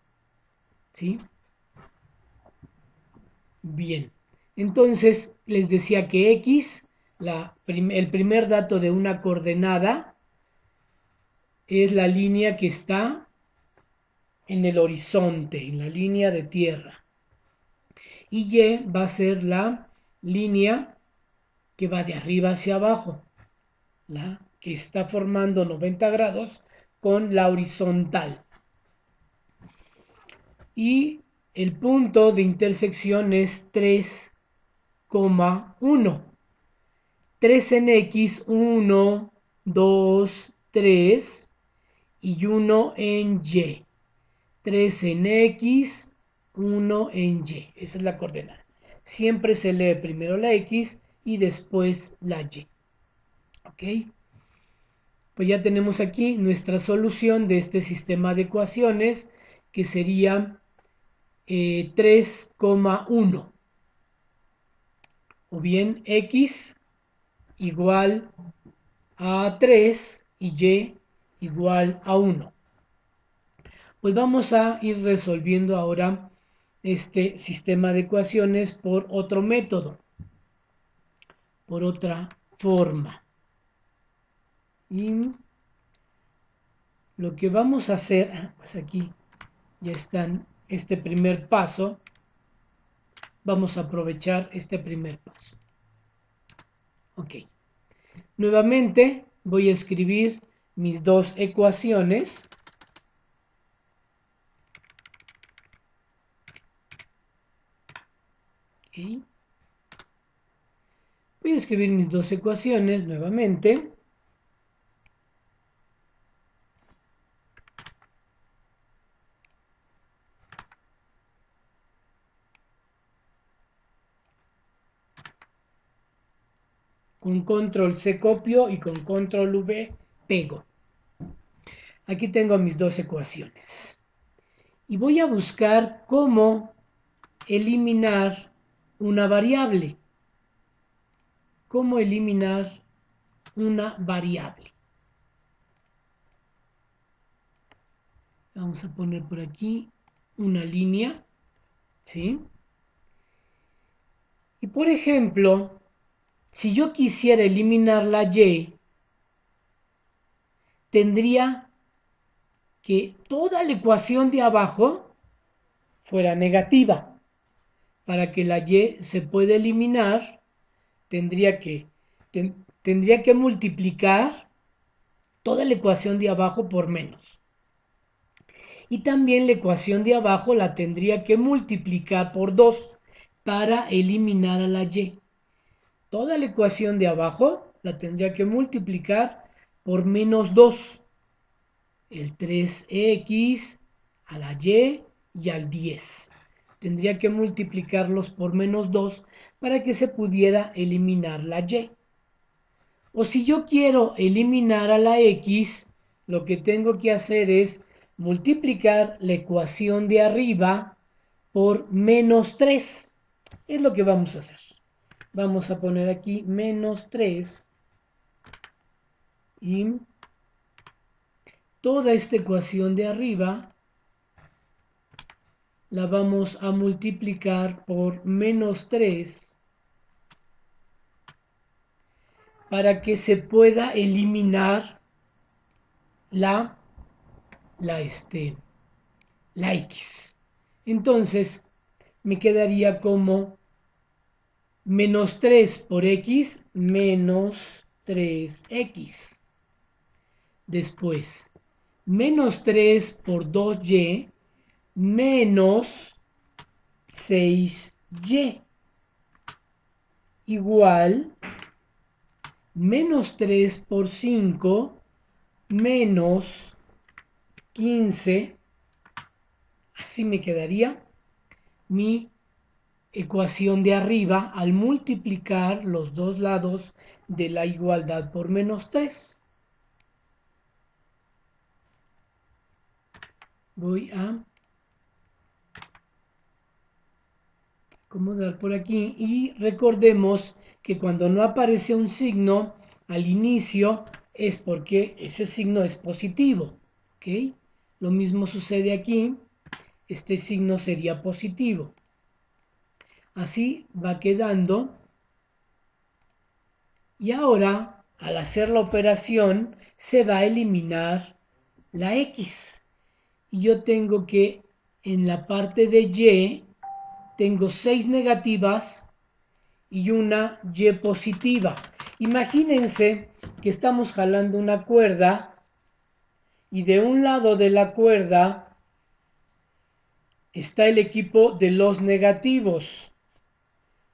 ¿sí? Bien, entonces les decía que X, el primer dato de una coordenada, es la línea que está en el horizonte, en la línea de tierra. Y Y va a ser la línea que va de arriba hacia abajo, la que está formando 90 grados con la horizontal. Y el punto de intersección es 3,1. 3 en X, 1, 2, 3 y 1 en Y. 3 en X, 1 en Y. Esa es la coordenada. Siempre se lee primero la X y después la Y. ¿ok? Pues ya tenemos aquí nuestra solución de este sistema de ecuaciones, que sería 3,1, o bien x igual a 3 y y igual a 1. Pues vamos a ir resolviendo ahora este sistema de ecuaciones por otro método, por otra forma. Y lo que vamos a hacer, pues aquí ya está este primer paso. Vamos a aprovechar este primer paso. Ok. Nuevamente voy a escribir mis dos ecuaciones. Okay. Voy a escribir mis dos ecuaciones nuevamente. Con control C copio y con control V pego. Aquí tengo mis dos ecuaciones. Y voy a buscar cómo eliminar una variable. ¿Cómo eliminar una variable? Vamos a poner por aquí una línea, ¿sí? Y por ejemplo, si yo quisiera eliminar la y, tendría que toda la ecuación de abajo fuera negativa. Para que la y se pueda eliminar, tendría que multiplicar toda la ecuación de abajo por menos. Y también la ecuación de abajo la tendría que multiplicar por 2 para eliminar a la y. Toda la ecuación de abajo la tendría que multiplicar por menos 2. El 3x a la y al 10. Tendría que multiplicarlos por menos 2 para que se pudiera eliminar la y. O si yo quiero eliminar a la x, lo que tengo que hacer es multiplicar la ecuación de arriba por menos 3. Es lo que vamos a hacer. Vamos a poner aquí menos 3 y toda esta ecuación de arriba la vamos a multiplicar por menos 3 para que se pueda eliminar la x. Entonces me quedaría como menos 3 por x menos 3x. Después, menos 3 por 2y menos 6y igual menos 3 por 5 menos 15. Así me quedaría mi ecuación de arriba al multiplicar los dos lados de la igualdad por menos 3. Voy a acomodar por aquí y recordemos que cuando no aparece un signo al inicio es porque ese signo es positivo, ¿ok? Lo mismo sucede aquí, este signo sería positivo. Así va quedando. Y ahora, al hacer la operación, se va a eliminar la x. Y yo tengo que en la parte de y tengo 6 negativas y una y positiva. Imagínense que estamos jalando una cuerda y de un lado de la cuerda está el equipo de los negativos.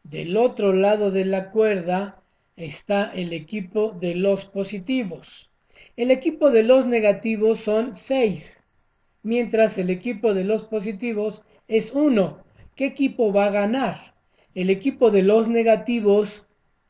Del otro lado de la cuerda está el equipo de los positivos. El equipo de los negativos son 6, mientras el equipo de los positivos es 1. ¿Qué equipo va a ganar? ¿El equipo de los negativos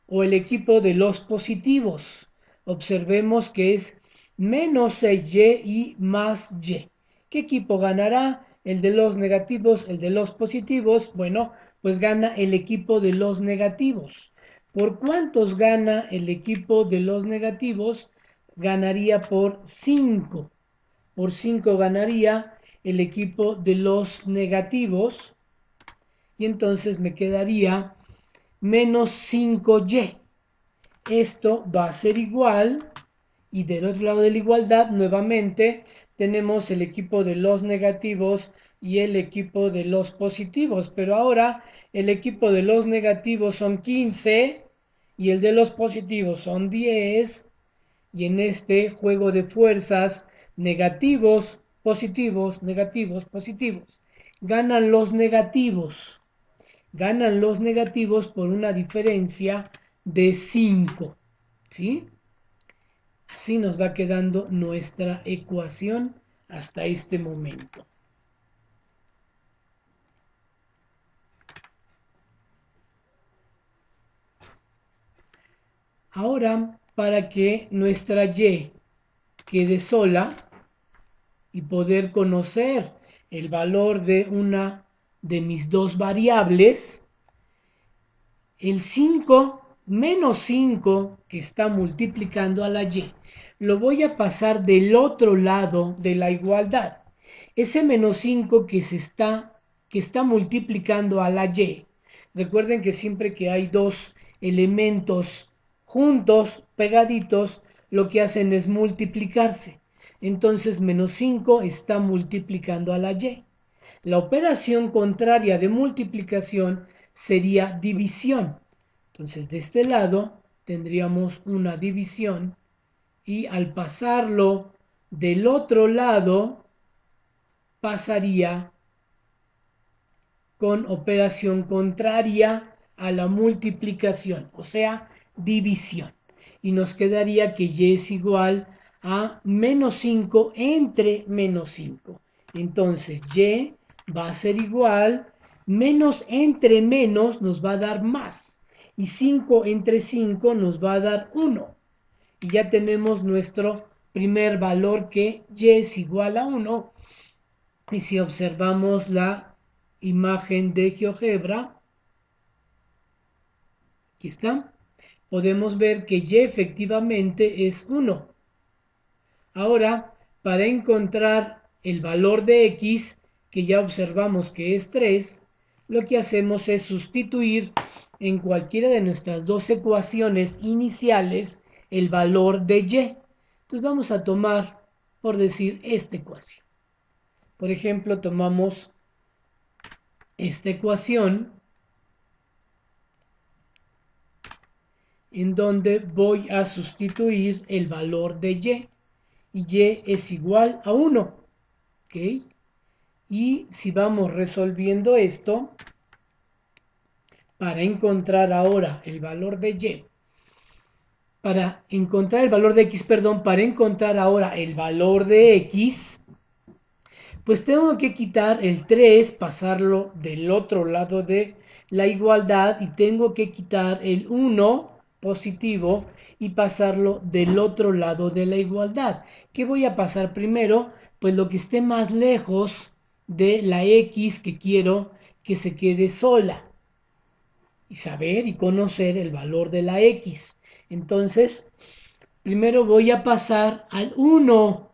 o el equipo de los positivos? observemos que es menos 6y y más y. ¿Qué equipo ganará? ¿El de los negativos, el de los positivos? Bueno, pues gana el equipo de los negativos. ¿Por cuántos gana el equipo de los negativos? Ganaría por 5. Por 5 ganaría el equipo de los negativos. Y entonces me quedaría menos 5y. Esto va a ser igual, y del otro lado de la igualdad nuevamente tenemos el equipo de los negativos y el equipo de los positivos, pero ahora el equipo de los negativos son 15 y el de los positivos son 10, y en este juego de fuerzas, negativos, positivos, ganan los negativos. Ganan los negativos por una diferencia de 5. ¿Sí? Así nos va quedando nuestra ecuación hasta este momento. Ahora, para que nuestra y quede sola y poder conocer el valor de una de mis dos variables, el 5 menos 5 que está multiplicando a la y, lo voy a pasar del otro lado de la igualdad. Ese menos 5 que está multiplicando a la y. Recuerden que siempre que hay dos elementos juntos, pegaditos, lo que hacen es multiplicarse. Entonces menos 5 está multiplicando a la y. La operación contraria de multiplicación sería división. Entonces de este lado tendríamos una división, y al pasarlo del otro lado pasaría con operación contraria a la multiplicación, o sea, división. Y nos quedaría que y es igual a menos 5 entre menos 5. Entonces y va a ser igual, menos entre menos nos va a dar más, y 5 entre 5 nos va a dar 1. Y ya tenemos nuestro primer valor, que y es igual a 1. Y si observamos la imagen de GeoGebra, aquí está, podemos ver que y efectivamente es 1. Ahora, para encontrar el valor de x, que ya observamos que es 3, lo que hacemos es sustituir en cualquiera de nuestras dos ecuaciones iniciales el valor de y. Entonces vamos a tomar, por decir, esta ecuación. Por ejemplo, tomamos esta ecuación en donde voy a sustituir el valor de y es igual a 1. ¿Ok? Y si vamos resolviendo esto, para encontrar ahora el valor de y, para encontrar el valor de x, perdón, para encontrar ahora el valor de x, pues tengo que quitar el 3, pasarlo del otro lado de la igualdad, y tengo que quitar el 1 positivo y pasarlo del otro lado de la igualdad. ¿Qué voy a pasar primero? Pues lo que esté más lejos de la x que quiero que se quede sola, y saber y conocer el valor de la x. Entonces, primero voy a pasar al 1.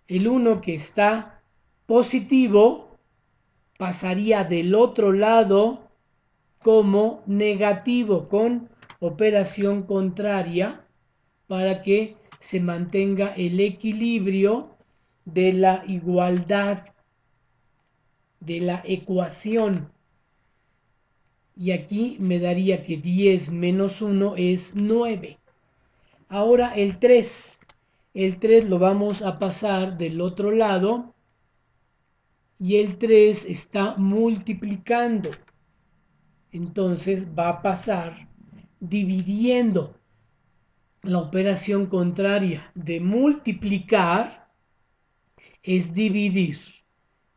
El 1 que está positivo pasaría del otro lado como negativo, con operación contraria, para que se mantenga el equilibrio de la igualdad de la ecuación. Y aquí me daría que 10 menos 1 es 9. Ahora el 3. El 3 lo vamos a pasar del otro lado, y el 3 está multiplicando. Entonces va a pasar dividiendo. La operación contraria de multiplicar es dividir.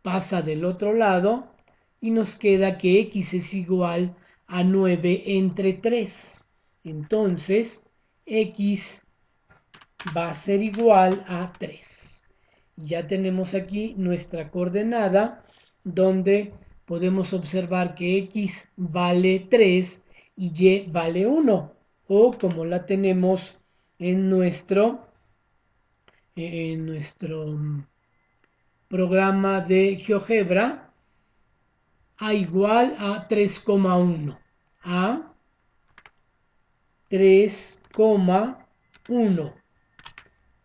Pasa del otro lado y nos queda que x es igual a 9 entre 3. Entonces, X va a ser igual a 3. Ya tenemos aquí nuestra coordenada donde podemos observar que X vale 3 y Y vale 1, o como la tenemos en nuestro programa de GeoGebra, A igual a 3,1. A 3,1.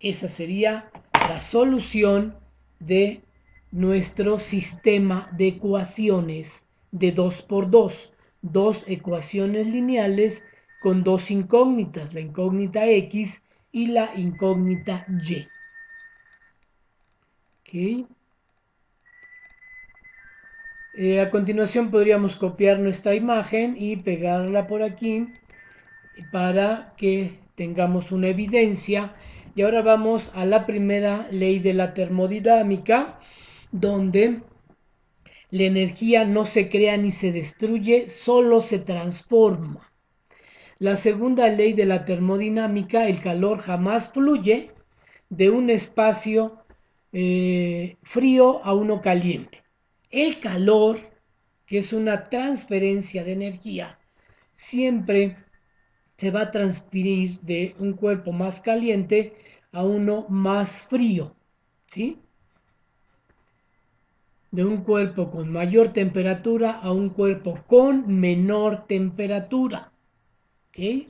Esa sería la solución de nuestro sistema de ecuaciones de 2 por 2. Dos ecuaciones lineales con dos incógnitas, la incógnita X y la incógnita Y. ¿Okay? A continuación podríamos copiar nuestra imagen y pegarla por aquí para que tengamos una evidencia. Y ahora vamos a la primera ley de la termodinámica, donde la energía no se crea ni se destruye, solo se transforma. La segunda ley de la termodinámica, el calor jamás fluye de un espacio frío a uno caliente. El calor, que es una transferencia de energía, siempre se va a transferir de un cuerpo más caliente a uno más frío, ¿sí? De un cuerpo con mayor temperatura a un cuerpo con menor temperatura, ¿ok?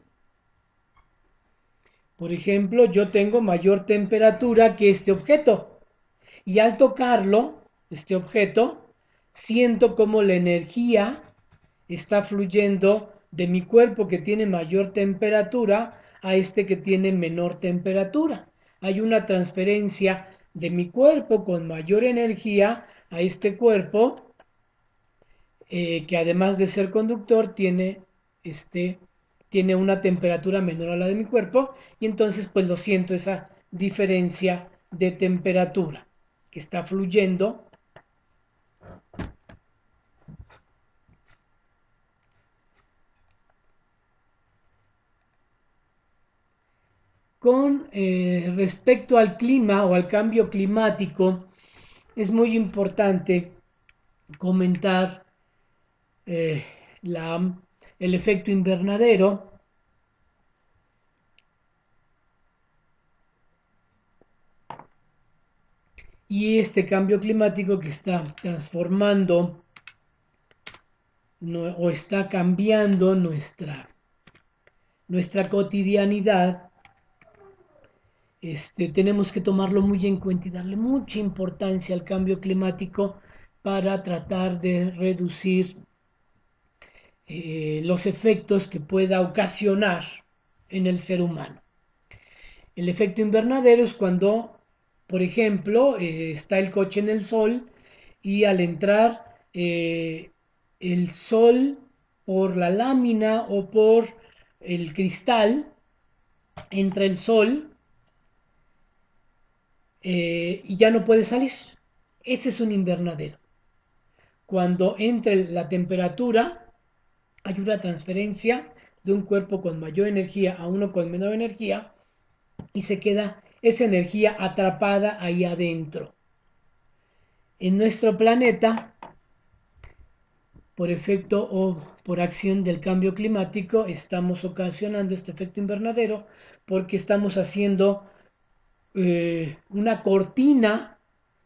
Por ejemplo, yo tengo mayor temperatura que este objeto y al tocarlo, este objeto, siento como la energía está fluyendo de mi cuerpo que tiene mayor temperatura a este que tiene menor temperatura. Hay una transferencia de mi cuerpo con mayor energía a este cuerpo que además de ser conductor tiene una temperatura menor a la de mi cuerpo y entonces pues lo siento esa diferencia de temperatura que está fluyendo con respecto al clima o al cambio climático. Es muy importante comentar eh, la, el efecto invernadero y este cambio climático que está transformando o está cambiando nuestra cotidianidad. Tenemos que tomarlo muy en cuenta y darle mucha importancia al cambio climático para tratar de reducir los efectos que pueda ocasionar en el ser humano. El efecto invernadero es cuando, por ejemplo, está el coche en el sol y al entrar el sol por la lámina o por el cristal, entra el sol y ya no puede salir. Ese es un invernadero. Cuando entre la temperatura, hay una transferencia de un cuerpo con mayor energía a uno con menor energía y se queda esa energía atrapada ahí adentro. En nuestro planeta, por efecto o por acción del cambio climático, estamos ocasionando este efecto invernadero porque estamos haciendo una cortina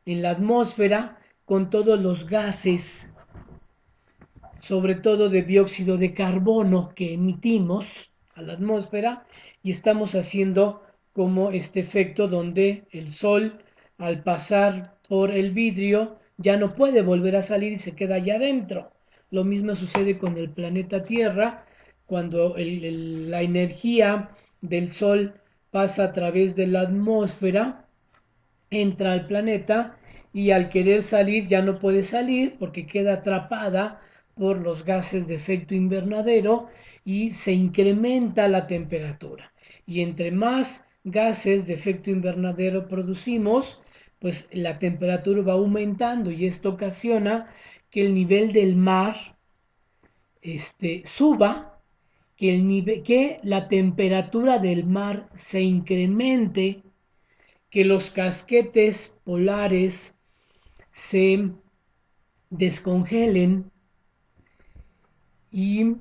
en la atmósfera con todos los gases, sobre todo de dióxido de carbono que emitimos a la atmósfera y estamos haciendo como este efecto donde el sol al pasar por el vidrio ya no puede volver a salir y se queda allá adentro. Lo mismo sucede con el planeta Tierra cuando la energía del sol pasa a través de la atmósfera, entra al planeta y al querer salir ya no puede salir porque queda atrapada por los gases de efecto invernadero y se incrementa la temperatura. Y entre más gases de efecto invernadero producimos, pues la temperatura va aumentando y esto ocasiona que el nivel del mar suba que la temperatura del mar se incremente, que los casquetes polares se descongelen y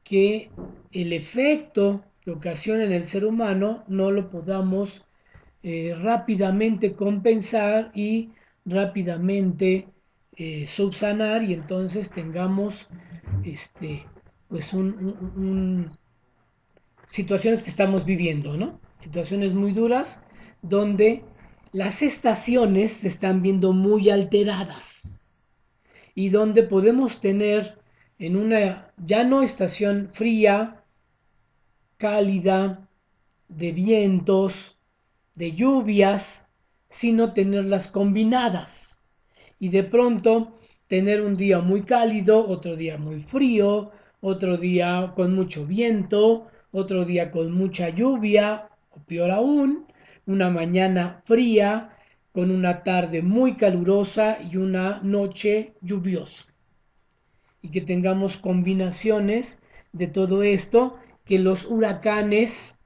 que el efecto que ocasiona en el ser humano no lo podamos rápidamente compensar y rápidamente subsanar, y entonces tengamos pues situaciones que estamos viviendo, ¿no? Situaciones muy duras donde las estaciones se están viendo muy alteradas y donde podemos tener en una ya no estación fría, cálida, de vientos, de lluvias, sino tenerlas combinadas. Y de pronto tener un día muy cálido, otro día muy frío, otro día con mucho viento, otro día con mucha lluvia, o peor aún, una mañana fría con una tarde muy calurosa y una noche lluviosa. Y que tengamos combinaciones de todo esto, que los huracanes,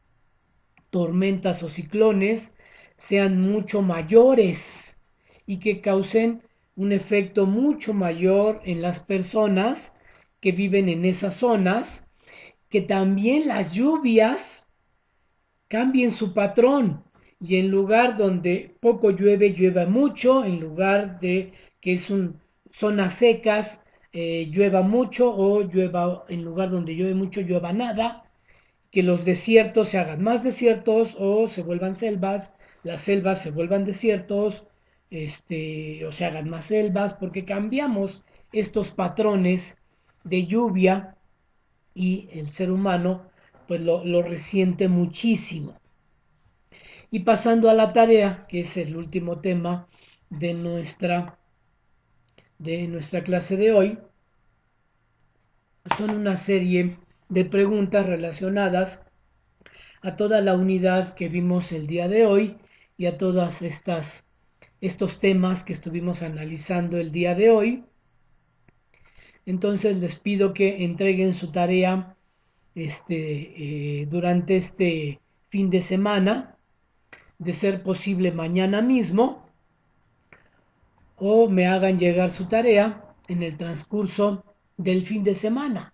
tormentas o ciclones sean mucho mayores y que causen un efecto mucho mayor en las personas que viven en esas zonas, que también las lluvias cambien su patrón y en lugar donde poco llueve, llueva mucho, en lugar de que zonas secas, llueva mucho, o llueva en lugar donde llueve mucho, llueva nada, que los desiertos se hagan más desiertos o se vuelvan selvas, las selvas se vuelvan desiertos, o se hagan más selvas, porque cambiamos estos patrones de lluvia y el ser humano pues lo resiente muchísimo. Y pasando a la tarea, que es el último tema de nuestra clase de hoy, son una serie de preguntas relacionadas a toda la unidad que vimos el día de hoy y a todos estos temas que estuvimos analizando el día de hoy. Entonces les pido que entreguen su tarea durante este fin de semana, de ser posible mañana mismo, o me hagan llegar su tarea en el transcurso del fin de semana.